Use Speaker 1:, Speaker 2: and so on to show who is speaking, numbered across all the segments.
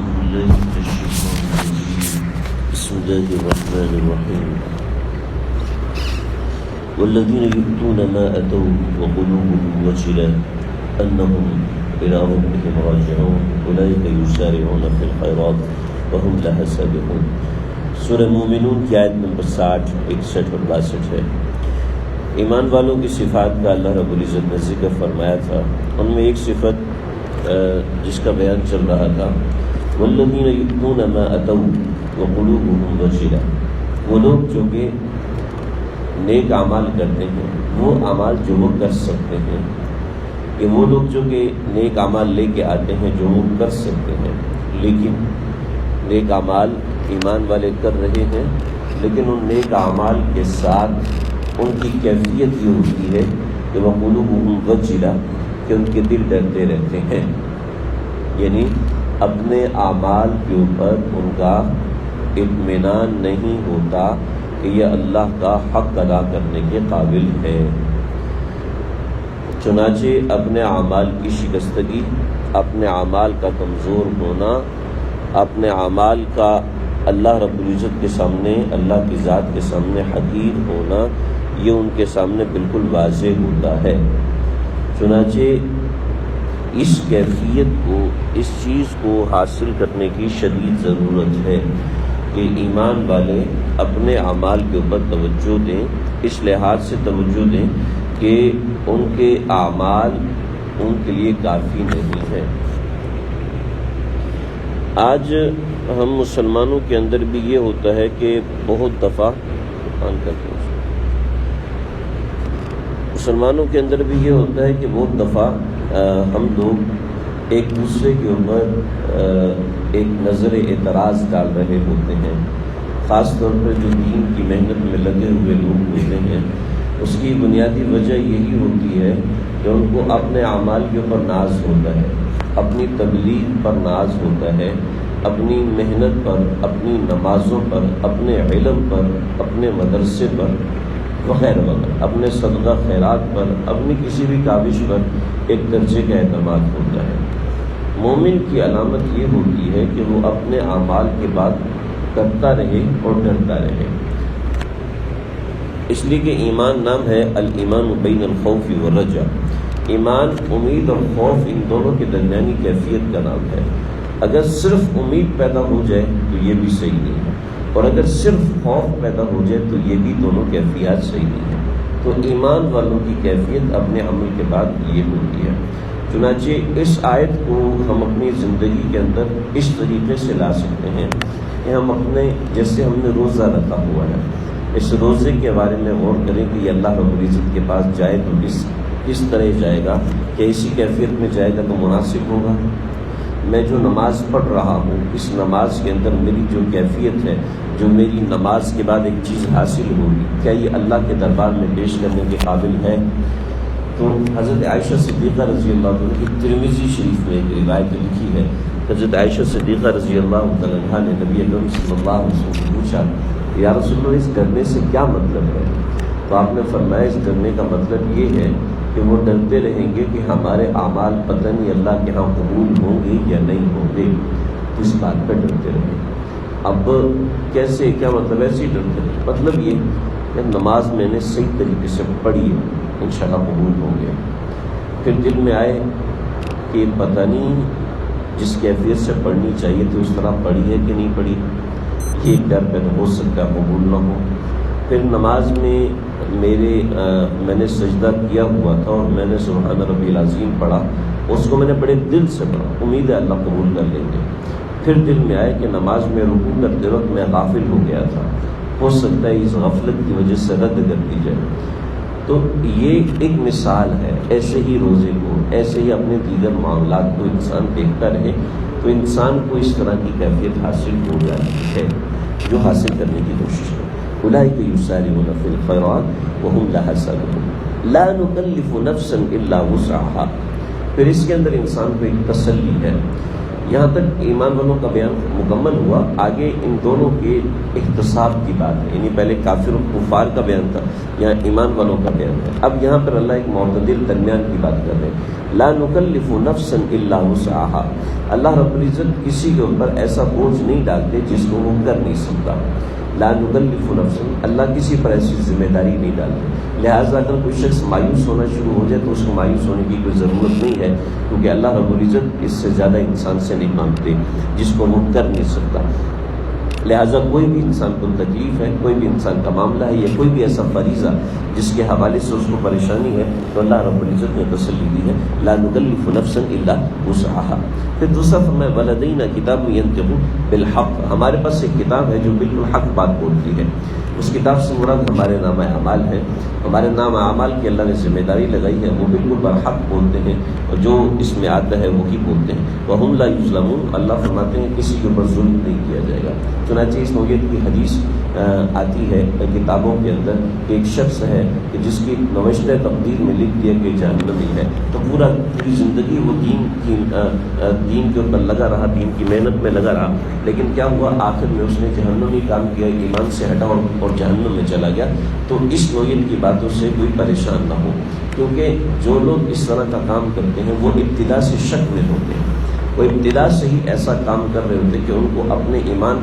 Speaker 1: أعوذ بالله من الشيطان الرجيم بسم الله الرحمن الرحيم والذين يؤتون ما أتوا وقلوبهم وجلة أنهم إلى ربهم راجعون أولئك يسارعون في الخيرات وهم لها سابقون۔ سورہ مومنون کی آیت نمبر 60، 61 اور 62 ہے۔ ایمان والوں کی صفات کا اللہ رب العزت نے ذکر فرمایا تھا۔ ان میں ایک صفت جس کا بیان چل رہا تھا، والذین یؤتون ما اتوا وقلوبهم وجلہ، وہ لوگ جو کہ نیک اعمال کرتے ہیں، وہ اعمال جو وہ کر سکتے ہیں، کہ وہ لوگ جو کہ نیک اعمال لے کے آتے ہیں جو وہ کر سکتے ہیں، لیکن نیک اعمال ایمان والے کر رہے ہیں، لیکن ان نیک اعمال کے ساتھ ان کی کیفیت یہ ہوتی ہے کہ وقلوبهم وجلہ، کہ ان کے دل ڈرتے رہتے ہیں، یعنی اپنے اعمال کے اوپر ان کا اطمینان نہیں ہوتا کہ یہ اللہ کا حق ادا کرنے کے قابل ہے۔ چنانچہ اپنے اعمال کی شکستگی، اپنے اعمال کا کمزور ہونا، اپنے اعمال کا اللہ رب العزت کے سامنے، اللہ کی ذات کے سامنے حقیر ہونا، یہ ان کے سامنے بالکل واضح ہوتا ہے۔ چنانچہ اس کیفیت کو، اس چیز کو حاصل کرنے کی شدید ضرورت ہے کہ ایمان والے اپنے اعمال کے اوپر توجہ دیں، اس لحاظ سے توجہ دیں کہ ان کے اعمال ان کے لیے کافی نہیں ہیں۔ آج ہم مسلمانوں کے اندر بھی یہ ہوتا ہے کہ بہت دفعہ مسلمانوں کے اندر بھی یہ ہوتا ہے کہ بہت دفعہ ہم لوگ ایک دوسرے کے اوپر ایک نظر اعتراض ڈال رہے ہوتے ہیں، خاص طور پر جو دین کی محنت میں لگے ہوئے لوگ ہوتے ہیں۔ اس کی بنیادی وجہ یہی ہوتی ہے کہ ان کو اپنے اعمال کے اوپر ناز ہوتا ہے، اپنی تبلیغ پر ناز ہوتا ہے، اپنی محنت پر، اپنی نمازوں پر، اپنے علم پر، اپنے مدرسے پر وغیرہ وغیرہ، اپنے صدقہ خیرات پر، اپنی کسی بھی کاوش پر ایک درجے کا اعتماد ہوتا ہے۔ مومن کی علامت یہ ہوتی ہے کہ وہ اپنے اعمال کے بعد کرتا رہے اور ڈرتا رہے، اس لیے کہ ایمان نام ہے الایمان بین الخوف والرجا۔ ایمان امید اور خوف ان دونوں کے درمیانی کیفیت کا نام ہے۔ اگر صرف امید پیدا ہو جائے تو یہ بھی صحیح نہیں ہے، اور اگر صرف خوف پیدا ہو جائے تو یہ بھی دونوں کیفیات صحیح نہیں ہے۔ تو ایمان والوں کی کیفیت اپنے عمل کے بعد یہ ہوتی ہے۔ چنانچہ اس آیت کو ہم اپنی زندگی کے اندر اس طریقے سے لا سکتے ہیں کہ ہم اپنے، جیسے ہم نے روزہ رکھا ہوا ہے، اس روزے کے بارے میں غور کریں کہ یہ اللہ رب العزت کے پاس جائے تو کس طرح جائے گا، کہ اسی کیفیت میں جائے گا تو مناسب ہوگا۔ میں جو نماز پڑھ رہا ہوں، اس نماز کے اندر میری جو کیفیت ہے، جو میری نماز کے بعد ایک چیز حاصل ہوگی، کیا یہ اللہ کے دربار میں پیش کرنے کے قابل ہے؟ تو حضرت عائشہ صدیقہ رضی اللہ عنہ کی ترمذی شریف میں ایک روایت لکھی ہے، حضرت عائشہ صدیقہ رضی اللہ عنہ نے نبی اکرم صلی اللہ علیہ وسلم سے پوچھا، یا رسول اللہ اس ڈرنے سے کیا مطلب ہے؟ تو آپ نے فرمایا اس ڈرنے کا مطلب یہ ہے کہ وہ ڈرتے رہیں گے کہ ہمارے اعمال پتہ نہیں اللہ کے ہاں قبول ہوں گے یا نہیں ہوں گے، تو اس بات پہ ڈرتے رہیں گے۔ اب کیسے، کیا مطلب؟ ایسے ہی ڈرتے رہیں، مطلب یہ کہ نماز میں نے صحیح طریقے سے پڑھی ہے، انشاءاللہ قبول ہوں گے۔ پھر دل میں آئے کہ پتہ نہیں جس کیفیت سے پڑھنی چاہیے تو اس طرح پڑھی ہے کہ نہیں پڑھی، یہ ڈر پیدا ہو سکتا ہے قبول نہ ہو۔ پھر نماز میں میں نے سجدہ کیا ہوا تھا اور میں نے سبحان ربی العظیم پڑھا، اس کو میں نے بڑے دل سے پڑھا، امید ہے اللہ قبول کر لیں گے۔ پھر دل میں آئے کہ نماز میں رکوع کرتے وقت میں غافل ہو گیا تھا، ہو سکتا ہے اس غفلت کی وجہ سے رد کر دی جائے۔ تو یہ ایک مثال ہے۔ ایسے ہی روزے کو، ایسے ہی اپنے دیگر معاملات کو انسان دیکھتا رہے تو انسان کو اس طرح کی کیفیت حاصل ہو جاتی ہے جو حاصل کرنے کی کوشش کرے۔ اولئک یسارعون فی الخیرات وہم لہا سابقون لا نکلف نفسا الا وسعها۔ پھر اس کے اندر انسان کو ایک تسلی ہے یہاں تک ایمان والوں کا بیان مکمل ہوا. آگے ان دونوں کے اختصاب کی بات ہے، یعنی پہلے کافر و کفار کا بیان تھا، یہاں ایمان والوں کا بیان ہے. اب یہاں پر اللہ ایک معتدل درمیان کی بات کر رہے ہیں. لا نکلف نفسا الا وسعها. اللہ رب العزت کسی کے اوپر ایسا بوجھ نہیں ڈالتے جس کو وہ کر نہیں سکتا. لا نکلف نفسا، اللہ کسی پر ایسی ذمہ داری نہیں ڈالتے. لہٰذا اگر کوئی شخص مایوس ہونا شروع ہو جائے تو اس کو مایوس ہونے کی کوئی ضرورت نہیں ہے، کیونکہ اللہ رب العزت اس سے زیادہ انسان سے نہیں مانگتے جس کو وہ کر نہیں سکتا. لہٰذا کوئی بھی انسان کو تکلیف ہے، کوئی بھی انسان کا معاملہ ہے یا کوئی بھی ایسا فریضہ جس کے حوالے سے اس کو پریشانی ہے، تو اللہ رب العزت نے تسلی دی ہے، لا نکلف نفسا الا وسعها. پھر دوسرا فرمایا ولدینا کتاب ینطق بالحق. ہمارے پاس ایک کتاب ہے جو بالکل حق بات بولتی ہے. اس کتاب سے مراد ہمارے نامہ اعمال ہے. ہمارے نامہ اعمال کی اللہ نے ذمہ داری لگائی ہے، وہ بالکل برحق بولتے ہیں اور جو اس میں آتا ہے وہی بولتے ہیں. وہم لا یظلمون. اللہ فرماتے ہیں کسی کے اوپر ظلم نہیں کیا جائے گا. چنانچہ اس نوعیت کی حدیث آتی ہے کتابوں کے اندر کہ ایک شخص ہے کہ جس کی نوشتہ تقدیر میں لکھ دیا کہ جہنمی ہے، تو پوری زندگی وہ دین کے اوپر لگا رہا، دین کی محنت میں لگا رہا، لیکن کیا ہوا آخر میں اس نے جہنمی کام کیا، ایمان سے ہٹا اور جہنم میں چلا گیا. تو اس نوعیت کی باتوں سے کوئی پریشان نہ ہو، کیونکہ جو لوگ اس طرح کا کام کرتے ہیں وہ ابتدا سے شک میں ہوتے ہیں. وہ ابتدا سے ہی ایسا کام کر رہے ہوتے کہ ان کو اپنے ایمان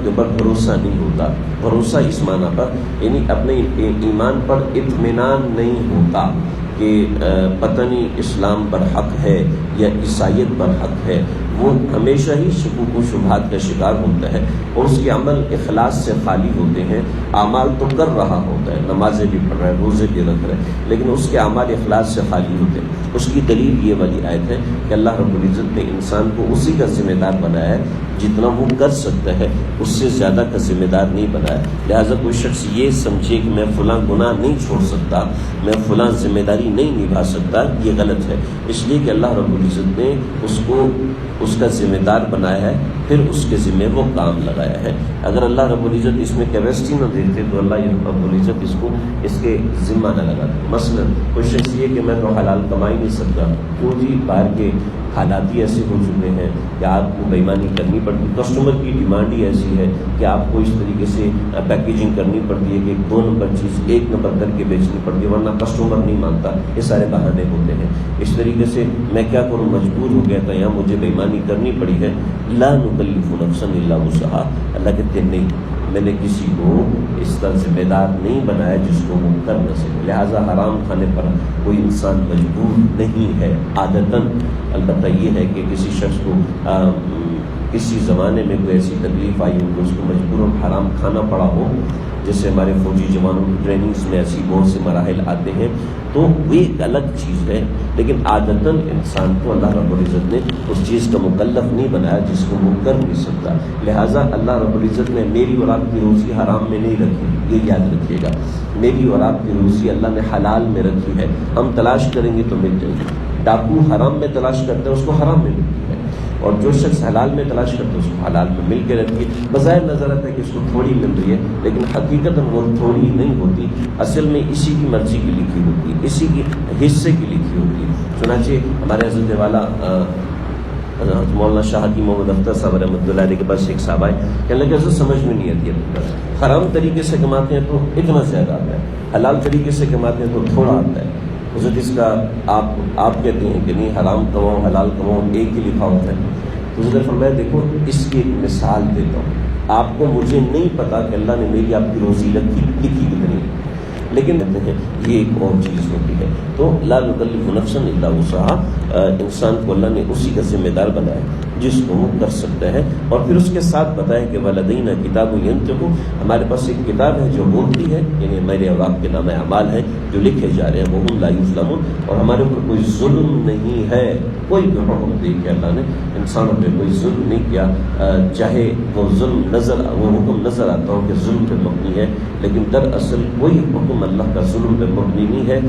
Speaker 1: کے اوپر بھروسہ نہیں ہوتا. بھروسہ اس معنی پر یعنی اپنے ایمان پر اطمینان نہیں ہوتا کہ پتہ نہیں اسلام برحق ہے یا عیسائیت برحق ہے. وہ ہمیشہ ہی شکوک و شبہات کا شکار ہوتا ہے اور اس کے عمل اخلاص سے خالی ہوتے ہیں. اعمال تو کر رہا ہوتا ہے، نمازیں بھی پڑھ رہا ہے، روزے بھی رکھ رہے ہیں، لیکن اس کے اعمال اخلاص سے خالی ہوتے ہیں. اس کی دلیل یہ والی آیت ہے کہ اللہ رب العزت نے انسان کو اسی کا ذمہ دار بنایا ہے جتنا وہ کر سکتا ہے، اس سے زیادہ کا ذمہ دار نہیں بنایا. لہٰذا کوئی شخص یہ سمجھے کہ میں فلاں گناہ نہیں چھوڑ سکتا، میں فلاں ذمہ داری نہیں نبھا سکتا، یہ غلط ہے. اس لیے کہ اللہ رب العزت نے اس کو اس کا ذمہ دار بنایا ہے، پھر اس کے ذمہ وہ کام لگایا ہے. اگر اللہ رب العزت اس میں کیپیسٹی نہ دیتے تو اللہ رب العزت اس کے ذمہ نہ لگاتے. مثلا کوئی شخص یہ کہ میں تو حلال کما ہی نہیں سکتا، کیوں جی باہر کے حالات ہی ایسے ہو چکے ہیں کہ آپ کو بےایمانی کرنی پڑتی، کسٹمر کی ڈیمانڈ ہی ایسی ہے کہ آپ کو اس طریقے سے پیکیجنگ کرنی پڑتی ہے کہ 2 نمبر چیز 1 نمبر کر کے بیچنی پڑتی ہے، ورنہ کسٹمر نہیں مانتا. یہ سارے بہانے ہوتے ہیں. اس طریقے سے میں کیا کروں، مجبور ہو گیا تھا، یہاں مجھے بےایمانی کرنی پڑی ہے. لا نکلف نفسا الا وسعها. اللہ کہتے ہیں نہیں، میں نے کسی کو اس طرح ذمہ دار نہیں بنایا جس کو وہ کر نہ سکے. لہٰذا حرام کھانے پر کوئی انسان مجبور نہیں ہے عادتاً. البتہ یہ ہے کہ کسی شخص کو کسی زمانے میں کوئی ایسی تکلیف آئی ہو کہ اس کو مجبوراً حرام کھانا پڑا ہو، جیسے ہمارے فوجی جوانوں کی ٹریننگز میں ایسی بہت سے مراحل آتے ہیں، تو وہ ایک الگ چیز ہے. لیکن عادتاً انسان کو اللہ رب العزت نے اس چیز کا مکلف نہیں بنایا جس کو وہ کر نہیں سکتا. لہٰذا اللہ رب العزت نے میری اور آپ کی روزی حرام میں نہیں رکھی، یہ یاد رکھیے گا. میری اور آپ کی روزی اللہ نے حلال میں رکھی ہے. ہم تلاش کریں گے تو مل جائے گی. ڈاکو حرام میں تلاش کرتے ہیں، اس کو حرام میں ملتی ہے، اور جو شخص حلال میں تلاش کرتا ہے اس کو حلال میں مل کے رہتی ہے. بظاہر نظر آتا ہے کہ اس کو تھوڑی مل رہی ہے، لیکن حقیقت وہ تھوڑی نہیں ہوتی. اصل میں اسی کی مرضی کی لکھی ہوتی ہے، اسی کی حصے کی لکھی ہوتی ہے. چنانچہ ہمارے حضرت والا مولانا شاہ حکیم محمد اختر صاحب رحمۃ اللہ علیہ کے پاس ایک صاحب آئے، کہنے لگے حضرت سمجھ میں نہیں آتی ہے، حرام طریقے سے کماتے ہیں تو اتنا زیادہ آتا ہے، حلال طریقے سے کماتے ہیں تو تھوڑا آتا ہے. حضرت اس کا آپ کہتے ہیں کہ نہیں، حرام کماؤ حلال کماؤ ایک ہی لکھا ہوتا ہے. تو حضرت فرمایا دیکھو اس کی ایک مثال دیتا ہوں. آپ کو مجھے نہیں پتا کہ اللہ نے میری آپ کی روزی لکھی کتنی، لیکن کہتے ہیں یہ ایک اور چیز ہوتی ہے. تو لا نکلف نفسا الا وسعها، انسان کو اللہ نے اسی کا ذمہ دار بنایا جس کو وہ کر سکتا ہے. اور پھر اس کے ساتھ بتایا کہ ولدینا کتاب ینطق، ہمارے پاس ایک کتاب ہے جو بولتی ہے، یعنی میرے اور آپ کے نام اعمال ہیں جو لکھے جا رہے ہیں. وہم لا یظلمون، اور ہمارے اوپر کوئی ظلم نہیں ہے. کوئی بھی حکم دے کہ اللہ نے انسانوں پہ کوئی ظلم نہیں کیا، چاہے وہ حکم نظر آتا ہو کہ ظلم پہ مبنی ہے، لیکن دراصل کوئی حکم اللہ کا ظلم پہ مبنی نہیں ہے.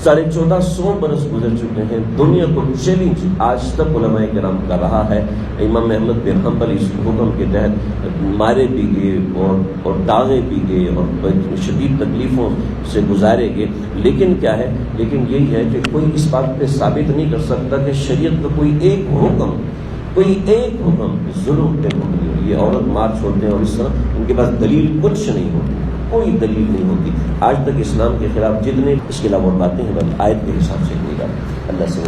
Speaker 1: 1450 برس گزر چکے ہیں، دنیا کو چیلنج آج تک علماء کرام کا رہا ہے۔ امام احمد بن حنبل اس حکم کے تحت مارے بھی گئے اور داغے بھی گئے اور شدید تکلیفوں سے گزارے گئے، لیکن کیا ہے، لیکن یہی ہے کہ کوئی اس بات پہ ثابت نہیں کر سکتا کہ شریعت کا کوئی ایک حکم ظلم پہ مبنی ہو۔ یہ عورت مار چھوڑتے ہیں اور اس طرح ان کے پاس دلیل کچھ نہیں ہوتی، کوئی دلیل نہیں ہوتی آج تک اسلام کے خلاف جتنے اس کے علاوہ باتیں ہیں بس آیت کے حساب سے نہیں جاتی۔ اللہ سے